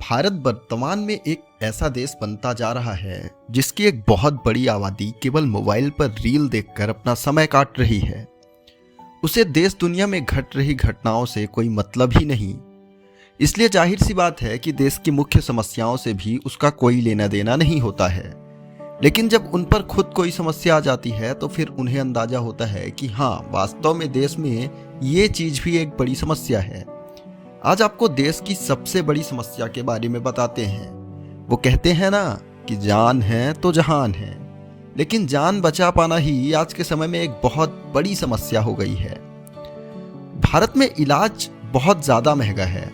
भारत वर्तमान में एक ऐसा देश बनता जा रहा है जिसकी एक बहुत बड़ी आबादी केवल मोबाइल पर रील देखकर अपना समय काट रही है। उसे देश दुनिया में घट रही घटनाओं से कोई मतलब ही नहीं। इसलिए जाहिर सी बात है कि देश की मुख्य समस्याओं से भी उसका कोई लेना देना नहीं होता है। लेकिन जब उन पर खुद कोई समस्या आ जाती है तो फिर उन्हें अंदाजा होता है कि हाँ, वास्तव में देश में ये चीज भी एक बड़ी समस्या है। आज आपको देश की सबसे बड़ी समस्या के बारे में बताते हैं। वो कहते हैं ना कि जान है तो जहान है, लेकिन जान बचा पाना ही आज के समय में एक बहुत बड़ी समस्या हो गई है। भारत में इलाज बहुत ज़्यादा महंगा है,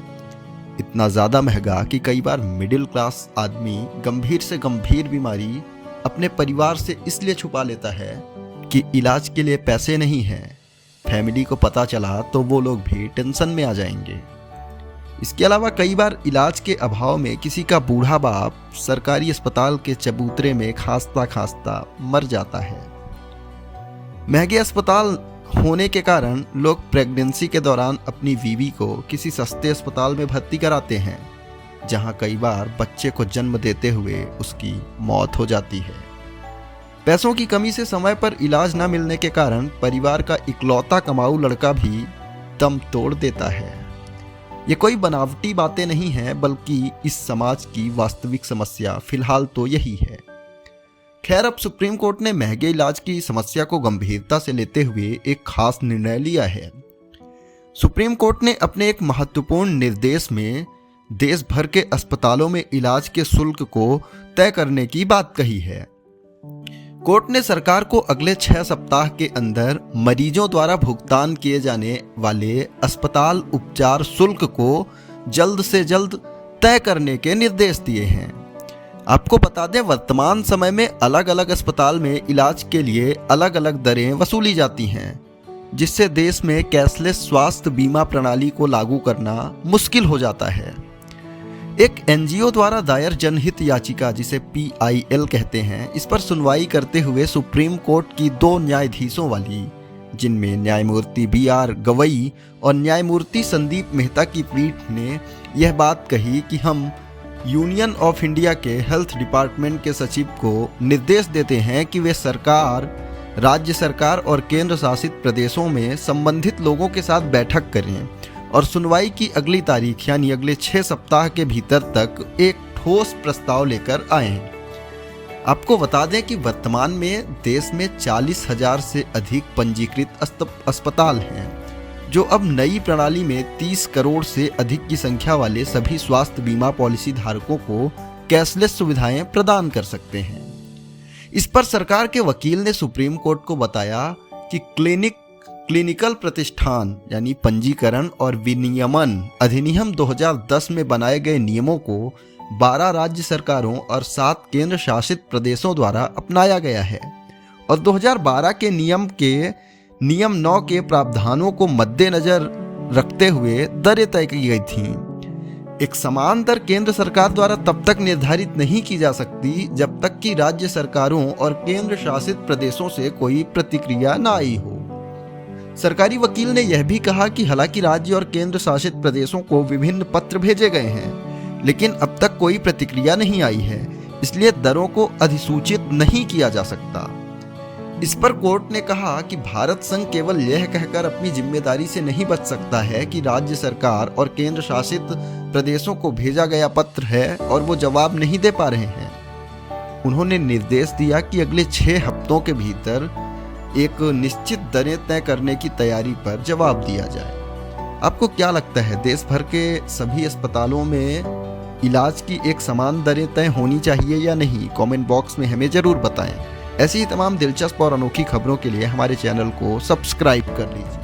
इतना ज़्यादा महंगा कि कई बार मिडिल क्लास आदमी गंभीर से गंभीर बीमारी अपने परिवार से इसलिए छुपा लेता है कि इलाज के लिए पैसे नहीं हैं। फैमिली को पता चला तो वो लोग भी टेंशन में आ जाएंगे। इसके अलावा कई बार इलाज के अभाव में किसी का बूढ़ा बाप सरकारी अस्पताल के चबूतरे में खांसता खांसता मर जाता है। महंगे अस्पताल होने के कारण लोग प्रेगनेंसी के दौरान अपनी बीवी को किसी सस्ते अस्पताल में भर्ती कराते हैं, जहां कई बार बच्चे को जन्म देते हुए उसकी मौत हो जाती है। पैसों की कमी से समय पर इलाज न मिलने के कारण परिवार का इकलौता कमाऊ लड़का भी दम तोड़ देता है। ये कोई बनावटी बातें नहीं हैं, बल्कि इस समाज की वास्तविक समस्या फिलहाल तो यही है। खैर, अब सुप्रीम कोर्ट ने महंगे इलाज की समस्या को गंभीरता से लेते हुए एक खास निर्णय लिया है। सुप्रीम कोर्ट ने अपने एक महत्वपूर्ण निर्देश में देश भर के अस्पतालों में इलाज के शुल्क को तय करने की बात कही है। कोर्ट ने सरकार को अगले 6 सप्ताह के अंदर मरीजों द्वारा भुगतान किए जाने वाले अस्पताल उपचार शुल्क को जल्द से जल्द तय करने के निर्देश दिए हैं। आपको बता दें, वर्तमान समय में अलग अलग अस्पताल में इलाज के लिए अलग अलग दरें वसूली जाती हैं, जिससे देश में कैशलेस स्वास्थ्य बीमा प्रणाली को लागू करना मुश्किल हो जाता है। एक एनजीओ द्वारा दायर जनहित याचिका, जिसे PIL कहते हैं, इस पर सुनवाई करते हुए सुप्रीम कोर्ट की 2 न्यायाधीशों वाली, जिनमें न्यायमूर्ति BR गवई और न्यायमूर्ति संदीप मेहता की पीठ ने यह बात कही कि हम यूनियन ऑफ इंडिया के हेल्थ डिपार्टमेंट के सचिव को निर्देश देते हैं कि वे सरकार, राज्य सरकार और केंद्र शासित प्रदेशों में संबंधित लोगों के साथ बैठक करें और सुनवाई की अगली तारीख यानी अगले 6 सप्ताह के भीतर तक एक ठोस प्रस्ताव लेकर आएं। आपको बता दें कि वर्तमान में देश में 40,000 से अधिक पंजीकृत अस्पताल हैं, जो अब नई प्रणाली में 30 करोड़ से अधिक की संख्या वाले सभी स्वास्थ्य बीमा पॉलिसी धारकों को कैशलेस सुविधाएं प्रदान कर सकते हैं। इस पर सरकार के वकील ने सुप्रीम कोर्ट को बताया कि क्लिनिकल प्रतिष्ठान यानी पंजीकरण और विनियमन अधिनियम 2010 में बनाए गए नियमों को 12 राज्य सरकारों और 7 केंद्र शासित प्रदेशों द्वारा अपनाया गया है और 2012 के नियम 9 के प्रावधानों को मद्देनजर रखते हुए दरें तय की गई थीं। एक समान दर केंद्र सरकार द्वारा तब तक निर्धारित नहीं की जा सकती जब तक कि राज्य सरकारों और केंद्र शासित प्रदेशों से कोई प्रतिक्रिया न आई हो। सरकारी वकील ने यह भी कहा कि हालांकि राज्य और केंद्र शासित प्रदेशों को विभिन्न पत्र भेजे गए हैं, लेकिन अब तक कोई प्रतिक्रिया नहीं आई है, इसलिए दरों को अधिसूचित नहीं किया जा सकता। इस पर कोर्ट ने कहा कि भारत संघ केवल यह कहकर अपनी जिम्मेदारी से नहीं बच सकता है कि राज्य सरकार और केंद्र शासित प्रदेशों को भेजा गया पत्र है और वो जवाब नहीं दे पा रहे हैं। उन्होंने निर्देश दिया कि अगले 6 हफ्तों के भीतर एक निश्चित दरें तय करने की तैयारी पर जवाब दिया जाए। आपको क्या लगता है, देश भर के सभी अस्पतालों में इलाज की एक समान दरें तय होनी चाहिए या नहीं? कमेंट बॉक्स में हमें जरूर बताएं। ऐसी ही तमाम दिलचस्प और अनोखी खबरों के लिए हमारे चैनल को सब्सक्राइब कर लीजिए।